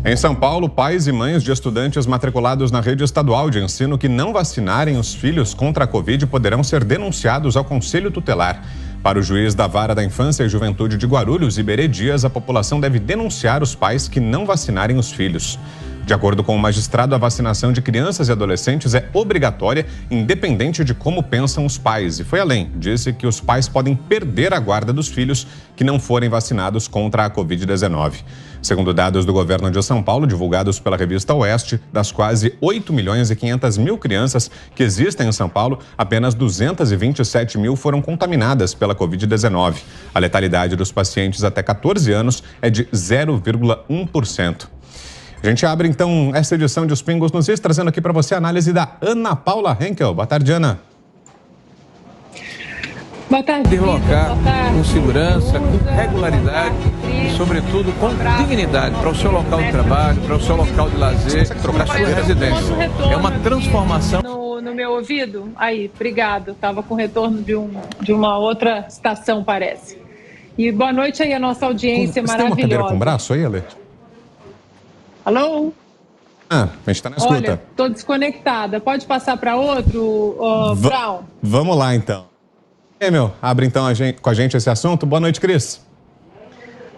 Em São Paulo, pais e mães de estudantes matriculados na rede estadual de ensino que não vacinarem os filhos contra a Covid poderão ser denunciados ao Conselho Tutelar. Para o juiz da Vara da Infância e Juventude de Guarulhos, Iberê Dias, a população deve denunciar os pais que não vacinarem os filhos. De acordo com o magistrado, a vacinação de crianças e adolescentes é obrigatória, independente de como pensam os pais. E foi além, disse que os pais podem perder a guarda dos filhos que não forem vacinados contra a Covid-19. Segundo dados do governo de São Paulo, divulgados pela revista Oeste, das quase 8 milhões e 500 mil crianças que existem em São Paulo, apenas 227 mil foram contaminadas pela Covid-19. A letalidade dos pacientes até 14 anos é de 0,1%. A gente abre, então, essa edição de Os Pingos nos Is, trazendo aqui para você a análise da Ana Paula Henkel. Boa tarde, Ana. Boa tarde, deslocar com segurança, com regularidade e, sobretudo, com dignidade para o seu local de trabalho, para o seu local de lazer, para a sua residência. É uma transformação. No meu ouvido? Aí, obrigado. Estava com retorno de uma outra estação, parece. E boa noite aí a nossa audiência maravilhosa. Você tem uma cadeira com braço aí, Ale? Alô? A gente está na escuta. Olha, estou desconectada. Pode passar para outro, Brown? Vamos lá, então. Abre então com a gente esse assunto. Boa noite, Cris.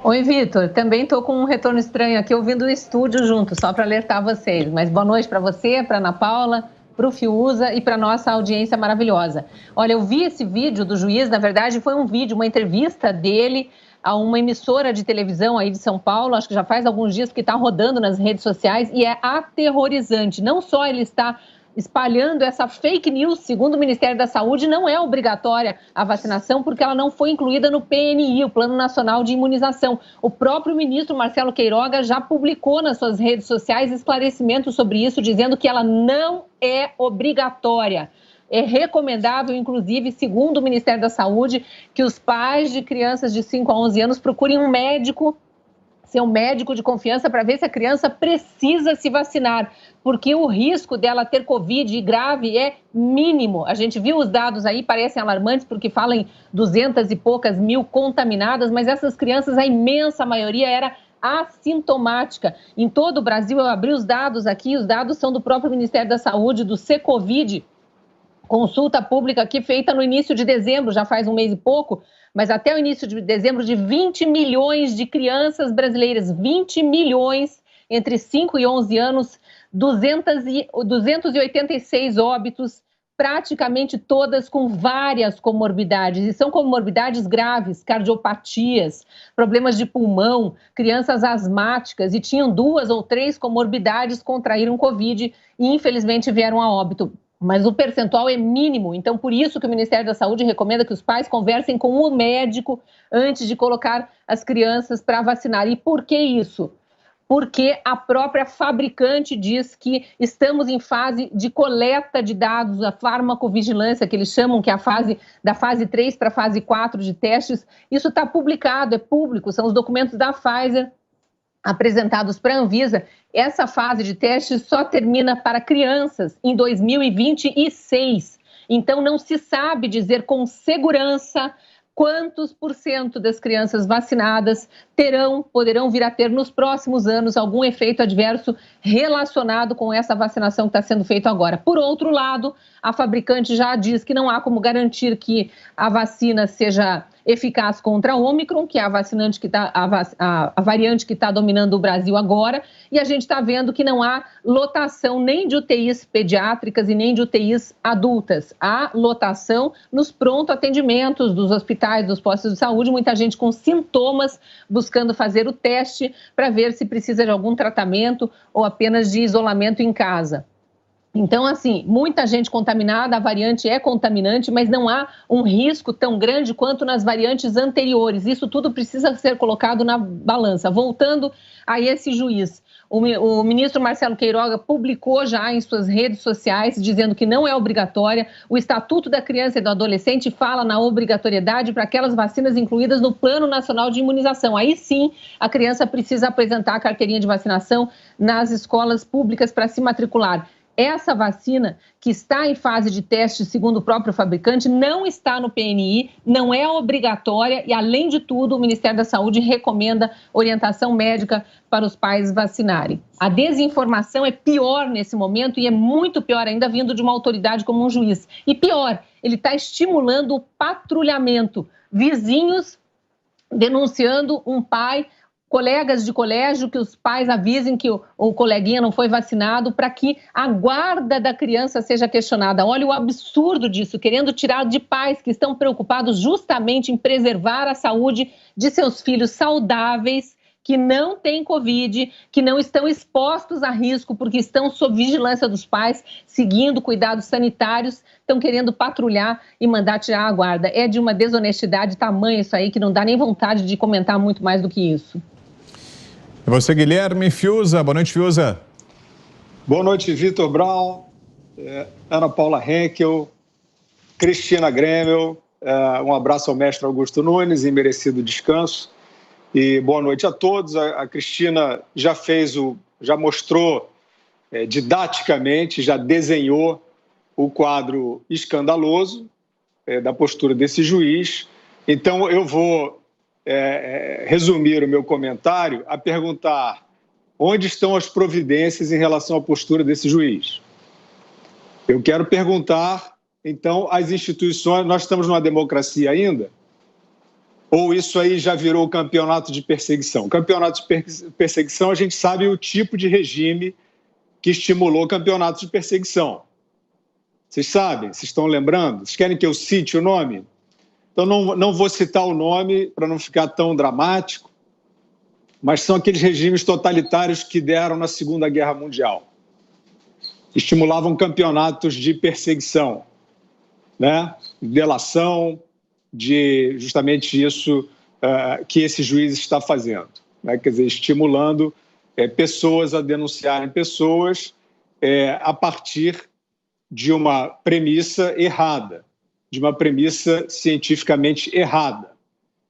Oi, Vitor. Também estou com um retorno estranho aqui, ouvindo o estúdio junto, só para alertar vocês. Mas boa noite para você, para Ana Paula, para o Fiuza e para nossa audiência maravilhosa. Olha, eu vi esse vídeo do juiz, na verdade foi um vídeo, uma entrevista dele a uma emissora de televisão aí de São Paulo, acho que já faz alguns dias que está rodando nas redes sociais e é aterrorizante. Não só ele está espalhando essa fake news, segundo o Ministério da Saúde, não é obrigatória a vacinação porque ela não foi incluída no PNI, o Plano Nacional de Imunização. O próprio ministro Marcelo Queiroga já publicou nas suas redes sociais esclarecimentos sobre isso, dizendo que ela não é obrigatória. É recomendável, inclusive, segundo o Ministério da Saúde, que os pais de crianças de 5 a 11 anos procurem um médico, seu médico de confiança, para ver se a criança precisa se vacinar, porque o risco dela ter Covid grave é mínimo. A gente viu os dados aí, parecem alarmantes, porque falam em 200 e poucas mil contaminadas, mas essas crianças, a imensa maioria era assintomática. Em todo o Brasil, eu abri os dados aqui, os dados são do próprio Ministério da Saúde, do Secovid, consulta pública aqui feita no início de dezembro, já faz um mês e pouco, mas até o início de dezembro, de 20 milhões de crianças brasileiras, 20 milhões entre 5 e 11 anos, 286 óbitos, praticamente todas com várias comorbidades, e são comorbidades graves, cardiopatias, problemas de pulmão, crianças asmáticas, e tinham 2 ou 3 comorbidades, contraíram Covid e infelizmente vieram a óbito. Mas o percentual é mínimo, então por isso que o Ministério da Saúde recomenda que os pais conversem com o médico antes de colocar as crianças para vacinar. E por que isso? Porque a própria fabricante diz que estamos em fase de coleta de dados, a farmacovigilância, que eles chamam, que é a fase da fase 3 para a fase 4 de testes. Isso está publicado, é público, são os documentos da Pfizer apresentados para a Anvisa. Essa fase de teste só termina para crianças em 2026. Então, não se sabe dizer com segurança quantos % das crianças vacinadas poderão vir a ter nos próximos anos algum efeito adverso relacionado com essa vacinação que está sendo feita agora. Por outro lado, a fabricante já diz que não há como garantir que a vacina seja eficaz contra a Ômicron, que é a variante que está dominando o Brasil agora, e a gente está vendo que não há lotação nem de UTIs pediátricas e nem de UTIs adultas. Há lotação nos pronto atendimentos dos hospitais, dos postos de saúde, muita gente com sintomas buscando fazer o teste para ver se precisa de algum tratamento ou apenas de isolamento em casa. Então, assim, muita gente contaminada, a variante é contaminante, mas não há um risco tão grande quanto nas variantes anteriores. Isso tudo precisa ser colocado na balança. Voltando a esse juiz, o ministro Marcelo Queiroga publicou já em suas redes sociais, dizendo que não é obrigatória. O Estatuto da Criança e do Adolescente fala na obrigatoriedade para aquelas vacinas incluídas no Plano Nacional de Imunização. Aí sim, a criança precisa apresentar a carteirinha de vacinação nas escolas públicas para se matricular. Essa vacina, que está em fase de teste, segundo o próprio fabricante, não está no PNI, não é obrigatória e, além de tudo, o Ministério da Saúde recomenda orientação médica para os pais vacinarem. A desinformação é pior nesse momento e é muito pior ainda vindo de uma autoridade como um juiz. E pior, ele está estimulando o patrulhamento. Vizinhos denunciando um pai, colegas de colégio, que os pais avisem que o coleguinha não foi vacinado para que a guarda da criança seja questionada. Olha o absurdo disso, querendo tirar de pais que estão preocupados justamente em preservar a saúde de seus filhos saudáveis, que não têm Covid, que não estão expostos a risco porque estão sob vigilância dos pais, seguindo cuidados sanitários, estão querendo patrulhar e mandar tirar a guarda. É de uma desonestidade tamanha isso aí que não dá nem vontade de comentar muito mais do que isso. E você, Guilherme Fiuza. Boa noite, Fiuza. Boa noite, Vitor Brown, Ana Paula Henkel, Cristina Grêmio. Um abraço ao mestre Augusto Nunes e merecido descanso. E boa noite a todos. A Cristina já mostrou didaticamente, já desenhou o quadro escandaloso da postura desse juiz. Então, eu vou resumir o meu comentário a perguntar onde estão as providências em relação à postura desse juiz. Eu quero perguntar, então, às instituições, nós estamos numa democracia ainda? Ou isso aí já virou campeonato de perseguição? Campeonato de perseguição, a gente sabe o tipo de regime que estimulou campeonatos de perseguição. Vocês sabem? Vocês estão lembrando? Vocês querem que eu cite o nome? Então, não vou citar o nome para não ficar tão dramático, mas são aqueles regimes totalitários que deram na Segunda Guerra Mundial. Estimulavam campeonatos de perseguição, né? Delação, de justamente isso que esse juiz está fazendo, né? Quer dizer, estimulando pessoas a denunciarem pessoas a partir de uma premissa errada, de uma premissa cientificamente errada,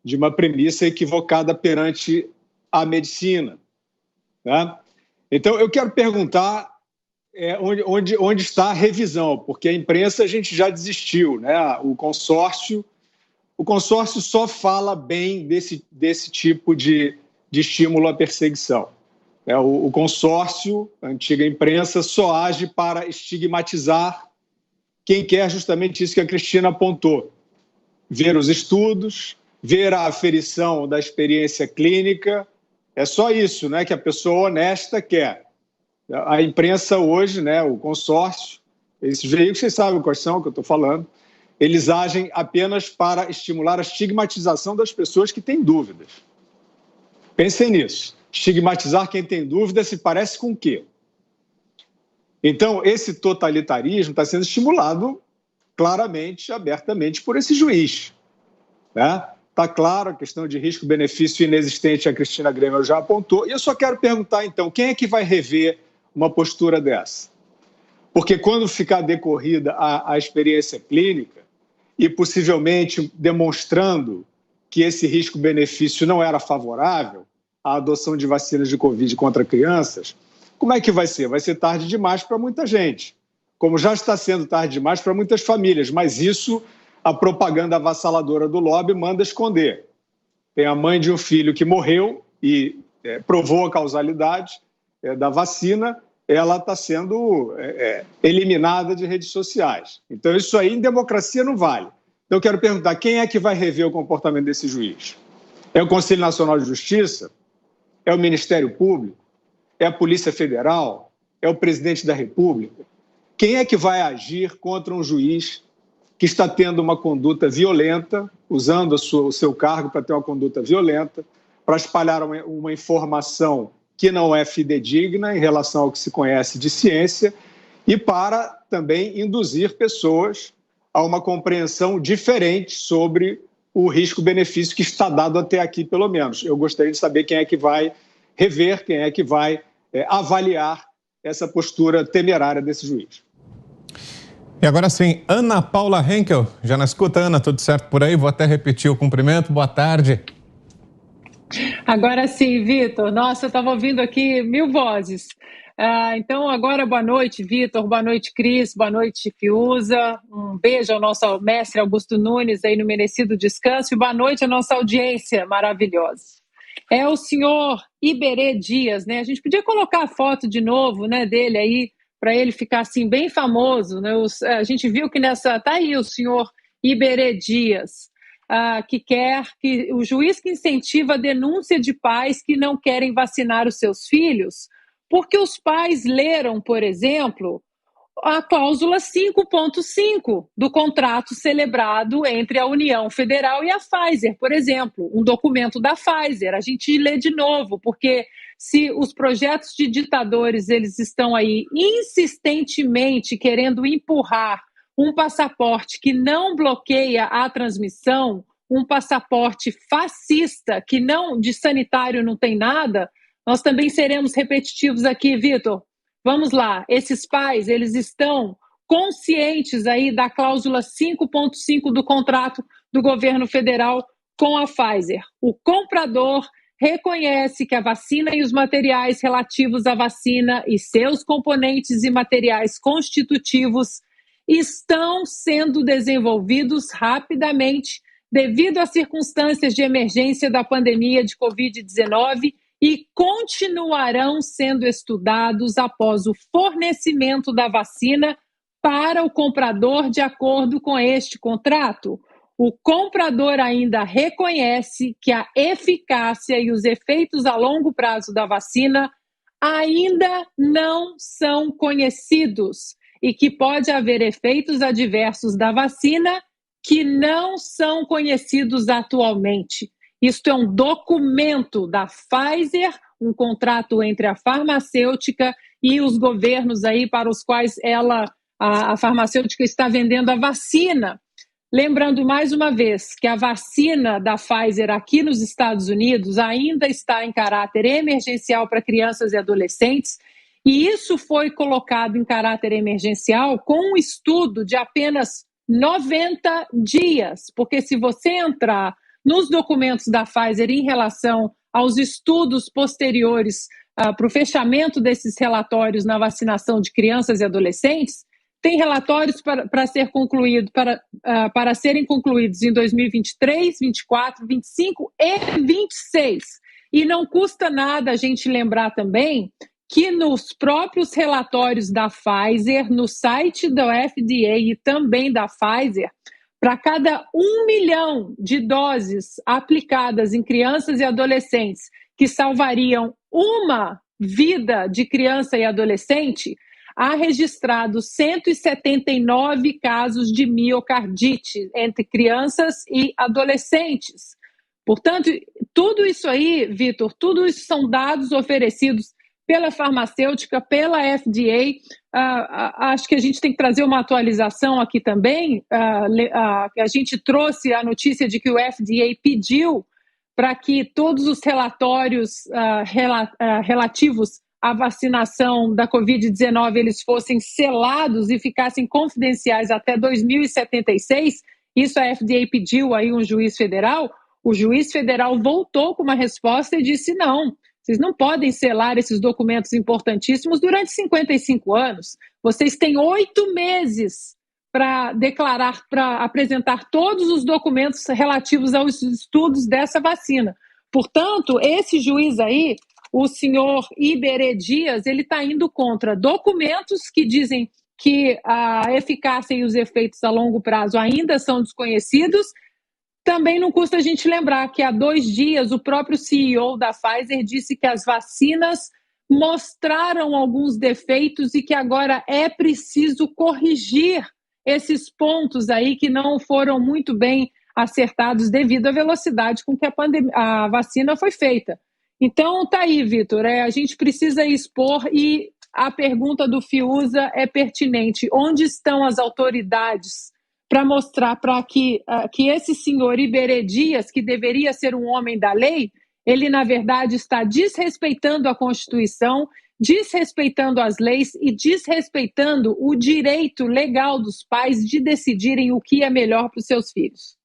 de uma premissa equivocada perante a medicina, né? Então, eu quero perguntar onde está a revisão, porque a imprensa a gente já desistiu, né? O consórcio só fala bem desse tipo de estímulo à perseguição. O consórcio, a antiga imprensa, só age para estigmatizar quem quer justamente isso que a Cristina apontou. Ver os estudos, ver a aferição da experiência clínica, é só isso, né, que a pessoa honesta quer. A imprensa hoje, né, o consórcio, esses veículos, vocês sabem quais são que eu estou falando, eles agem apenas para estimular a estigmatização das pessoas que têm dúvidas. Pensem nisso. Estigmatizar quem tem dúvida se parece com o quê? Então, esse totalitarismo está sendo estimulado claramente, abertamente, por esse juiz, né? Está claro, a questão de risco-benefício inexistente, a Cristina Grêmio já apontou. E eu só quero perguntar, então, quem é que vai rever uma postura dessa? Porque quando ficar decorrida a experiência clínica e possivelmente demonstrando que esse risco-benefício não era favorável à adoção de vacinas de Covid contra crianças, como é que vai ser? Vai ser tarde demais para muita gente, como já está sendo tarde demais para muitas famílias, mas isso a propaganda avassaladora do lobby manda esconder. Tem a mãe de um filho que morreu e provou a causalidade da vacina, ela está sendo eliminada de redes sociais. Então, isso aí em democracia não vale. Então, eu quero perguntar, quem é que vai rever o comportamento desse juiz? É o Conselho Nacional de Justiça? É o Ministério Público? É a Polícia Federal? É o Presidente da República? Quem é que vai agir contra um juiz que está tendo uma conduta violenta, usando o seu cargo para ter uma conduta violenta, para espalhar uma informação que não é fidedigna em relação ao que se conhece de ciência e para também induzir pessoas a uma compreensão diferente sobre o risco-benefício que está dado até aqui, pelo menos. Eu gostaria de saber quem é que vai rever, quem é que vai avaliar essa postura temerária desse juiz. E agora sim, Ana Paula Henkel, já na escuta, Ana, tudo certo por aí? Vou até repetir o cumprimento, boa tarde. Agora sim, Vitor. Nossa, eu estava ouvindo aqui 1000 vozes. Então, agora, boa noite, Vitor, boa noite, Cris, boa noite, Fiuza. Um beijo ao nosso mestre Augusto Nunes aí no merecido descanso e boa noite à nossa audiência maravilhosa. É o senhor Iberê Dias, né? A gente podia colocar a foto de novo, né, dele aí, para ele ficar assim bem famoso, né? A gente viu que tá aí o senhor Iberê Dias, que quer que o juiz que incentiva a denúncia de pais que não querem vacinar os seus filhos, porque os pais leram, por exemplo, a cláusula 5.5 do contrato celebrado entre a União Federal e a Pfizer, por exemplo, um documento da Pfizer. A gente lê de novo, porque se os projetos de ditadores eles estão aí insistentemente querendo empurrar um passaporte que não bloqueia a transmissão, um passaporte fascista que não de sanitário não tem nada, nós também seremos repetitivos aqui, Vitor. Vamos lá, esses pais, eles estão conscientes aí da cláusula 5.5 do contrato do governo federal com a Pfizer. O comprador reconhece que a vacina e os materiais relativos à vacina e seus componentes e materiais constitutivos estão sendo desenvolvidos rapidamente devido às circunstâncias de emergência da pandemia de Covid-19 e continuarão sendo estudados após o fornecimento da vacina para o comprador de acordo com este contrato. O comprador ainda reconhece que a eficácia e os efeitos a longo prazo da vacina ainda não são conhecidos e que pode haver efeitos adversos da vacina que não são conhecidos atualmente. Isto é um documento da Pfizer, um contrato entre a farmacêutica e os governos aí para os quais a farmacêutica está vendendo a vacina. Lembrando mais uma vez que a vacina da Pfizer aqui nos Estados Unidos ainda está em caráter emergencial para crianças e adolescentes, e isso foi colocado em caráter emergencial com um estudo de apenas 90 dias, porque se você entrar nos documentos da Pfizer em relação aos estudos posteriores para o fechamento desses relatórios na vacinação de crianças e adolescentes, tem relatórios para serem concluídos em 2023, 24, 25 e 26. E não custa nada a gente lembrar também que nos próprios relatórios da Pfizer, no site da FDA e também da Pfizer, para cada 1 milhão de doses aplicadas em crianças e adolescentes que salvariam uma vida de criança e adolescente, há registrados 179 casos de miocardite entre crianças e adolescentes. Portanto, tudo isso aí, Vitor, tudo isso são dados oferecidos pela farmacêutica, pela FDA. Acho que a gente tem que trazer uma atualização aqui também. A gente trouxe a notícia de que o FDA pediu para que todos os relatórios relativos à vacinação da Covid-19 eles fossem selados e ficassem confidenciais até 2076. Isso a FDA pediu aí um juiz federal. O juiz federal voltou com uma resposta e disse não. Vocês não podem selar esses documentos importantíssimos durante 55 anos. Vocês têm 8 meses para declarar, para apresentar todos os documentos relativos aos estudos dessa vacina. Portanto, esse juiz aí, o senhor Iberê Dias, ele está indo contra documentos que dizem que a eficácia e os efeitos a longo prazo ainda são desconhecidos. Também não custa a gente lembrar que há 2 dias o próprio CEO da Pfizer disse que as vacinas mostraram alguns defeitos e que agora é preciso corrigir esses pontos aí que não foram muito bem acertados devido à velocidade com que a vacina foi feita. Então, tá aí, Vitor, a gente precisa expor e a pergunta do Fiuza é pertinente. Onde estão as autoridades para mostrar para que esse senhor Iberê Dias, que deveria ser um homem da lei, ele, na verdade, está desrespeitando a Constituição, desrespeitando as leis e desrespeitando o direito legal dos pais de decidirem o que é melhor para os seus filhos.